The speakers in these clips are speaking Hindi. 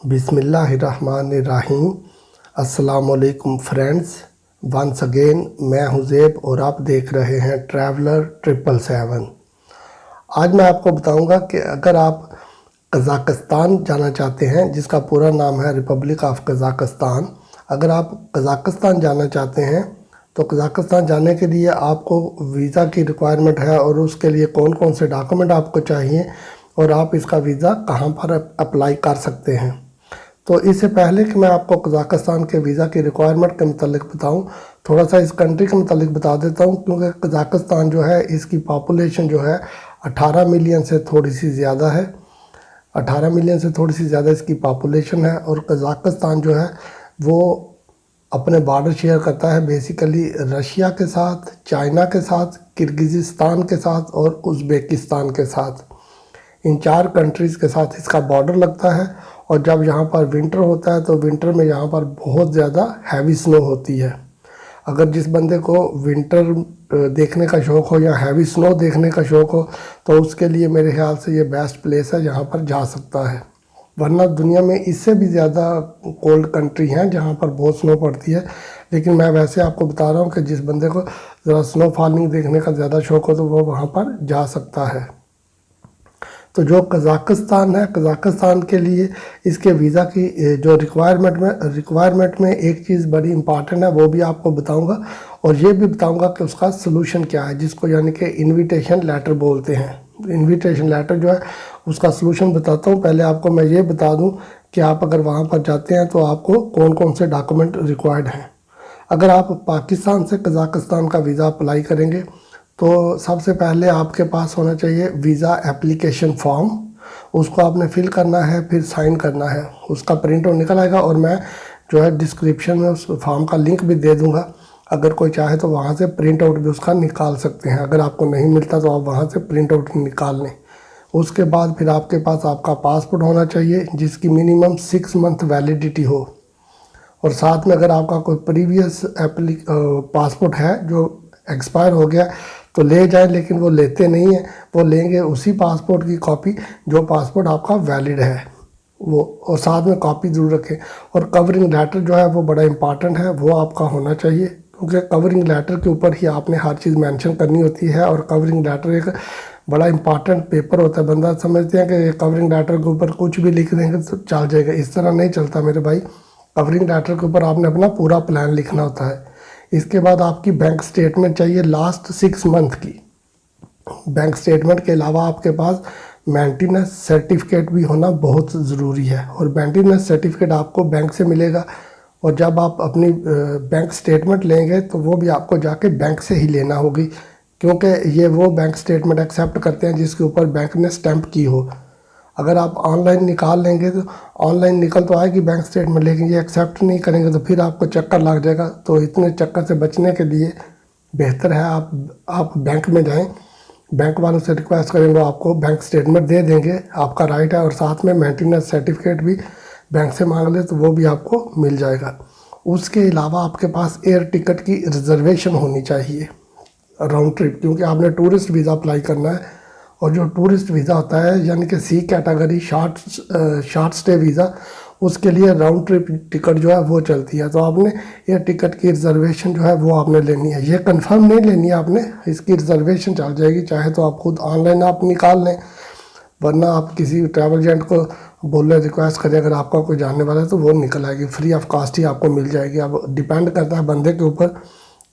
बिस्मिल्लाहिर्रहमानिर्रहीम। अस्सलामुअलैकुम फ्रेंड्स, वंस अगेन मैं हूं ज़ेब और आप देख रहे हैं ट्रैवलर 777। आज मैं आपको बताऊंगा कि अगर आप कज़ाकिस्तान जाना चाहते हैं, जिसका पूरा नाम है रिपब्लिक ऑफ कज़ाकिस्तान। अगर आप कज़ाकिस्तान जाना चाहते हैं तो कज़ाकिस्तान जाने के लिए आपको वीज़ा की रिक्वायरमेंट है और उसके लिए कौन कौन से डॉक्यूमेंट आपको चाहिए और आप इसका वीज़ा कहां पर अप्लाई कर सकते हैं। तो इससे पहले कि मैं आपको कज़ाकिस्तान के वीज़ा की रिक्वायरमेंट के मतलब बताऊं, थोड़ा सा इस कंट्री के मतलब बता देता हूं, क्योंकि कज़ाकिस्तान जो है इसकी पॉपुलेशन जो है 18 मिलियन से थोड़ी सी ज़्यादा है। 18 मिलियन से थोड़ी सी ज़्यादा इसकी पॉपुलेशन है और कज़ाकिस्तान जो है वो अपने बॉर्डर शेयर करता है बेसिकली रशिया के साथ, चाइना के साथ, किर्गिज़िस्तान के साथ और उज़्बेकिस्तान के साथ। इन 4 कंट्रीज़ के साथ इसका बॉर्डर लगता है। और जब यहाँ पर विंटर होता है तो विंटर में यहाँ पर बहुत ज़्यादा हैवी स्नो होती है। अगर जिस बंदे को विंटर देखने का शौक़ हो या हैवी स्नो देखने का शौक़ हो तो उसके लिए मेरे ख्याल से ये बेस्ट प्लेस है, जहाँ पर जा सकता है। वरना दुनिया में इससे भी ज़्यादा कोल्ड कंट्री हैं जहाँ पर बहुत स्नो पड़ती है, लेकिन मैं वैसे आपको बता रहा हूँ कि जिस बंदे को ज़रा स्नो फॉलिंग देखने का ज़्यादा शौक़ हो तो वो वहाँ पर जा सकता है। तो जो कज़ाकिस्तान है, कज़ाकिस्तान के लिए इसके वीज़ा की जो रिक्वायरमेंट में एक चीज़ बड़ी इंपॉर्टेंट है, वो भी आपको बताऊंगा और ये भी बताऊंगा कि उसका सलूशन क्या है, जिसको यानी कि इनविटेशन लेटर बोलते हैं। इनविटेशन लेटर जो है उसका सलूशन बताता हूँ। पहले आपको मैं ये बता दूँ कि आप अगर वहाँ पर जाते हैं तो आपको कौन कौन से डॉक्यूमेंट रिक्वायर्ड हैं। अगर आप पाकिस्तान से कज़ाकिस्तान का वीज़ा अप्लाई करेंगे तो सबसे पहले आपके पास होना चाहिए वीज़ा एप्लीकेशन फॉर्म। उसको आपने फिल करना है, फिर साइन करना है। उसका प्रिंट आउट निकल आएगा और मैं जो है डिस्क्रिप्शन में उस फॉर्म का लिंक भी दे दूंगा। अगर कोई चाहे तो वहाँ से प्रिंट आउट भी उसका निकाल सकते हैं। अगर आपको नहीं मिलता तो आप वहाँ से प्रिंट आउट निकाल लें। उसके बाद फिर आपके पास आपका पासपोर्ट होना चाहिए जिसकी मिनिमम 6 मंथ वैलिडिटी हो। और साथ में अगर आपका कोई प्रीवियस पासपोर्ट है जो एक्सपायर हो गया तो ले जाए, लेकिन वो लेते नहीं है, वो लेंगे उसी पासपोर्ट की कॉपी जो पासपोर्ट आपका वैलिड है वो, और साथ में कॉपी ज़रूर रखें। और कवरिंग लेटर जो है वो बड़ा इंपॉर्टेंट है, वो आपका होना चाहिए, क्योंकि कवरिंग लेटर के ऊपर ही आपने हर चीज़ मेंशन करनी होती है। और कवरिंग लेटर एक बड़ा इंपॉर्टेंट पेपर होता है। बंदा समझते हैं कि कवरिंग लेटर के ऊपर कुछ भी लिख देंगे तो चल जाएगा, इस तरह नहीं चलता मेरे भाई। कवरिंग लेटर के ऊपर आपने अपना पूरा प्लान लिखना होता है। इसके बाद आपकी बैंक स्टेटमेंट चाहिए लास्ट 6 मंथ की। बैंक स्टेटमेंट के अलावा आपके पास मेंटेनेंस सर्टिफिकेट भी होना बहुत ज़रूरी है। और मेंटेनेंस सर्टिफिकेट आपको बैंक से मिलेगा और जब आप अपनी बैंक स्टेटमेंट लेंगे तो वो भी आपको जाके बैंक से ही लेना होगी, क्योंकि ये वो बैंक स्टेटमेंट एक्सेप्ट करते हैं जिसके ऊपर बैंक ने स्टैंप की हो। अगर आप ऑनलाइन निकाल लेंगे तो ऑनलाइन निकल तो आएगी बैंक स्टेटमेंट, लेकिन ये एक्सेप्ट नहीं करेंगे तो फिर आपको चक्कर लग जाएगा। तो इतने चक्कर से बचने के लिए बेहतर है आप बैंक में जाएं, बैंक वालों से रिक्वेस्ट करेंगे, आपको बैंक स्टेटमेंट दे देंगे, आपका राइट है। और साथ में मेंटेनेंस सर्टिफिकेट भी बैंक से मांग ले तो वो भी आपको मिल जाएगा। उसके अलावा आपके पास एयर टिकट की रिजर्वेशन होनी चाहिए राउंड ट्रिप, क्योंकि आपने टूरिस्ट वीज़ा अप्लाई करना है। और जो टूरिस्ट वीज़ा होता है यानी कि सी कैटेगरी शॉर्ट स्टे वीज़ा, उसके लिए राउंड ट्रिप टिकट जो है वो चलती है। तो आपने ये टिकट की रिजर्वेशन जो है वो आपने लेनी है। ये कंफर्म नहीं लेनी है आपने, इसकी रिजर्वेशन चल जाएगी। चाहे तो आप खुद ऑनलाइन आप निकाल लें, वरना आप किसी ट्रैवल एजेंट को बोले रिक्वेस्ट करें, अगर आपका कोई जानने वाला है तो वो निकल आएगी, फ्री ऑफ कॉस्ट ही आपको मिल जाएगी। अब डिपेंड करता है बंदे के ऊपर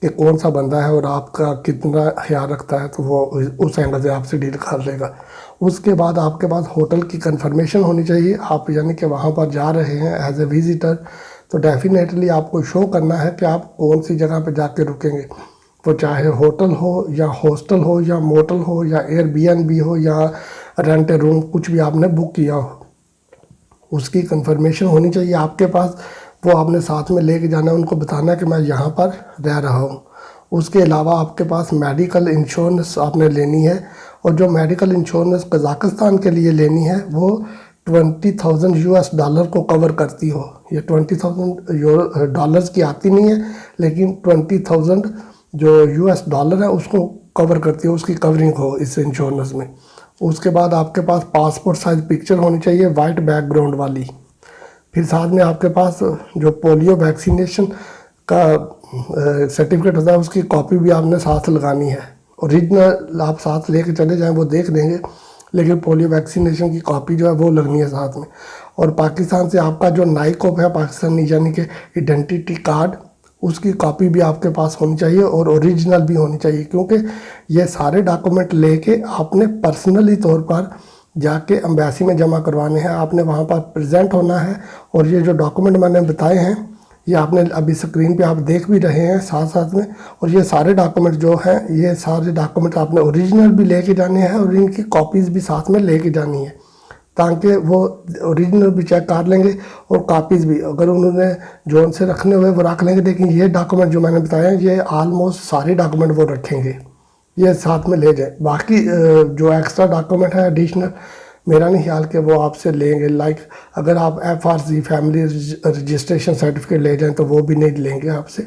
कि कौन सा बंदा है और आपका कितना ख्याल रखता है, तो वो उस एंगल से आपसे डील कर लेगा। उसके बाद आपके पास होटल की कंफर्मेशन होनी चाहिए। आप यानी कि वहाँ पर जा रहे हैं एज ए विजिटर, तो डेफिनेटली आपको शो करना है कि आप कौन सी जगह पर जाके रुकेंगे। वो चाहे होटल हो या हॉस्टल हो या मोटल हो या एयरबीएनबी हो या रेंट रूम, कुछ भी आपने बुक किया हो, उसकी कंफर्मेशन होनी चाहिए आपके पास। वो आपने साथ में लेके जाना है, उनको बताना है कि मैं यहाँ पर रह रहा हूँ। उसके अलावा आपके पास मेडिकल इंश्योरेंस आपने लेनी है, और जो मेडिकल इंश्योरेंस कज़ाकिस्तान के लिए लेनी है वो 20,000 US डॉलर को कवर करती हो। ये 20,000 डॉलर्स की आती नहीं है, लेकिन 20,000 जो US डॉलर है उसको कवर करती है, उसकी कवरिंग हो इस इंश्योरेंस में। उसके बाद आपके पास पासपोर्ट साइज पिक्चर होनी चाहिए वाइट बैकग्राउंड वाली। फिर साथ में आपके पास जो पोलियो वैक्सीनेशन का सर्टिफिकेट होता है उसकी कॉपी भी आपने साथ लगानी है। ओरिजिनल आप साथ लेके चले जाएं वो देख लेंगे, लेकिन पोलियो वैक्सीनेशन की कॉपी जो है वो लगनी है साथ में। और पाकिस्तान से आपका जो नाइकोप है पाकिस्तानी यानी कि आइडेंटिटी कार्ड, उसकी कॉपी भी आपके पास होनी चाहिए और ओरिजिनल भी होनी चाहिए, क्योंकि ये सारे डॉक्यूमेंट लेके आपने पर्सनली तौर पर जाके एम्बेसी में जमा करवाने हैं। आपने वहाँ पर प्रेजेंट होना है और ये जो डॉक्यूमेंट मैंने बताए हैं ये आपने अभी स्क्रीन पे आप देख भी रहे हैं साथ साथ में। और ये सारे डॉक्यूमेंट जो हैं ये सारे डॉक्यूमेंट आपने ओरिजिनल भी लेके जाने हैं और इनकी कॉपीज़ भी साथ में लेके जानी है, ताकि वो ओरिजिनल भी चेक कर लेंगे और कॉपीज़ भी अगर उन्होंने जो उनसे रखने हुए वो रख लेंगे। लेकिन ये डॉक्यूमेंट जो मैंने बताया ये ऑलमोस्ट सारे डॉक्यूमेंट वो रखेंगे, ये साथ में ले जाए। बाकी जो एक्स्ट्रा डॉक्यूमेंट है एडिशनल, मेरा नहीं ख्याल कि वो आपसे लेंगे। लाइक अगर आप FRC फैमिली रजिस्ट्रेशन सर्टिफिकेट ले जाएं तो वो भी नहीं लेंगे आपसे।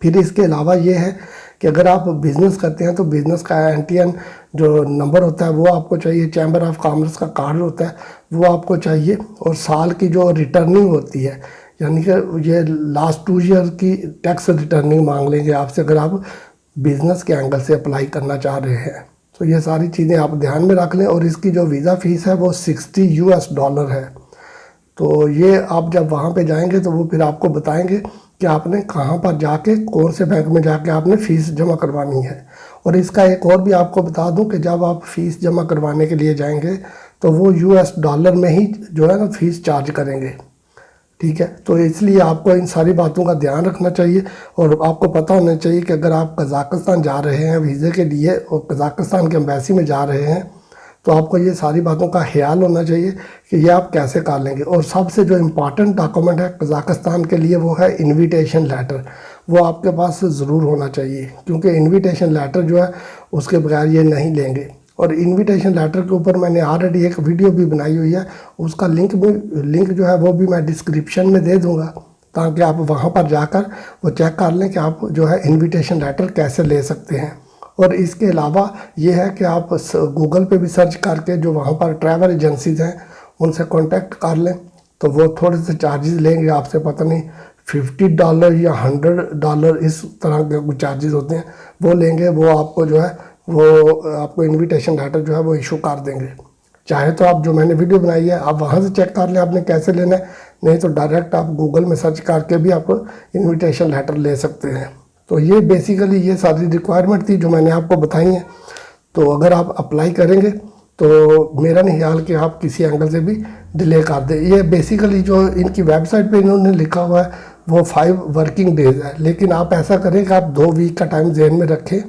फिर इसके अलावा ये है कि अगर आप बिज़नेस करते हैं तो बिज़नेस का NTN जो नंबर होता है वो आपको चाहिए, चैम्बर ऑफ कॉमर्स का कार्ड होता है वो आपको चाहिए, और साल की जो रिटर्निंग होती है यानी कि ये लास्ट 2 ईयर की टैक्स रिटर्निंग मांग लेंगे आपसे अगर आप बिज़नेस के एंगल से अप्लाई करना चाह रहे हैं। तो ये सारी चीज़ें आप ध्यान में रख लें। और इसकी जो वीज़ा फ़ीस है वो $60 है। तो ये आप जब वहाँ पे जाएंगे तो वो फिर आपको बताएंगे कि आपने कहाँ पर जाके कौन से बैंक में जाके आपने फ़ीस जमा करवानी है। और इसका एक और भी आपको बता दूं कि जब आप फ़ीस जमा करवाने के लिए जाएंगे तो वो $में ही जो है ना फ़ीस चार्ज करेंगे, ठीक है। तो इसलिए आपको इन सारी बातों का ध्यान रखना चाहिए और आपको पता होना चाहिए कि अगर आप कज़ाकिस्तान जा रहे हैं वीज़े के लिए और कज़ाकिस्तान के एम्बेसी में जा रहे हैं तो आपको ये सारी बातों का ख्याल होना चाहिए कि ये आप कैसे कर लेंगे। और सबसे जो इम्पॉर्टेंट डॉक्यूमेंट है कज़ाकिस्तान के लिए वो है इन्विटेशन लेटर, वो आपके पास ज़रूर होना चाहिए, क्योंकि इन्विटेशन लेटर जो है उसके बगैर ये नहीं लेंगे। और इन्विटेशन लेटर के ऊपर मैंने ऑलरेडी एक वीडियो भी बनाई हुई है, उसका लिंक जो है वो भी मैं डिस्क्रिप्शन में दे दूँगा, ताकि आप वहाँ पर जाकर वो चेक कर लें कि आप जो है इन्विटेशन लेटर कैसे ले सकते हैं। और इसके अलावा ये है कि आप गूगल पे भी सर्च करके जो वहाँ पर ट्रैवल एजेंसीज हैं उनसे कांटेक्ट कर लें, तो वो थोड़े से चार्जेस लेंगे आपसे, पता नहीं $50 या $100 इस तरह के कुछ चार्जेस होते हैं वो लेंगे। वो आपको जो है वो आपको इन्विटेशन लेटर जो है वो इशू कर देंगे। चाहे तो आप जो मैंने वीडियो बनाई है आप वहाँ से चेक कर लें आपने कैसे लेना है, नहीं तो डायरेक्ट आप गूगल में सर्च करके भी आप इन्विटेशन लेटर ले सकते हैं। तो ये बेसिकली ये सारी रिक्वायरमेंट थी जो मैंने आपको बताई हैं। तो अगर आप अप्लाई करेंगे तो मेरा नहीं ख्याल कि आप किसी एंगल से भी डिले कर दें। ये बेसिकली जो इनकी वेबसाइट पे इन्होंने लिखा हुआ है वो 5 वर्किंग डेज़ है, लेकिन आप ऐसा करें कि आप 2 वीक का टाइम ज़हन में रखें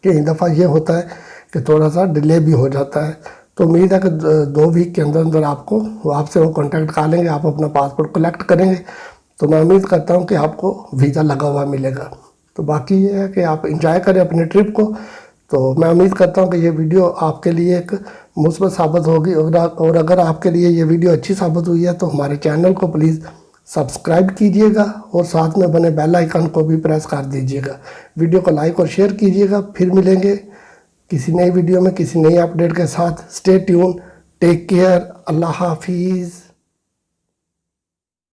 कि एक दफ़ा ये होता है कि थोड़ा सा डिले भी हो जाता है। तो उम्मीद है कि 2 वीक के अंदर अंदर आपसे वो कांटेक्ट कर लेंगे, आप अपना पासपोर्ट कलेक्ट करेंगे तो मैं उम्मीद करता हूँ कि आपको वीज़ा लगा हुआ मिलेगा। तो बाकी ये है कि आप इंजॉय करें अपने ट्रिप को। तो मैं उम्मीद करता हूँ कि ये वीडियो आपके लिए एक मुस्बत साबित होगी, और अगर आपके लिए ये वीडियो अच्छी साबित हुई है तो हमारे चैनल को प्लीज़ सब्सक्राइब कीजिएगा और साथ में बने बेल आइकन को भी प्रेस कर दीजिएगा। वीडियो को लाइक और शेयर कीजिएगा। फिर मिलेंगे किसी नई वीडियो में किसी नई अपडेट के साथ। स्टे ट्यून, टेक केयर, अल्लाह हाफिज़।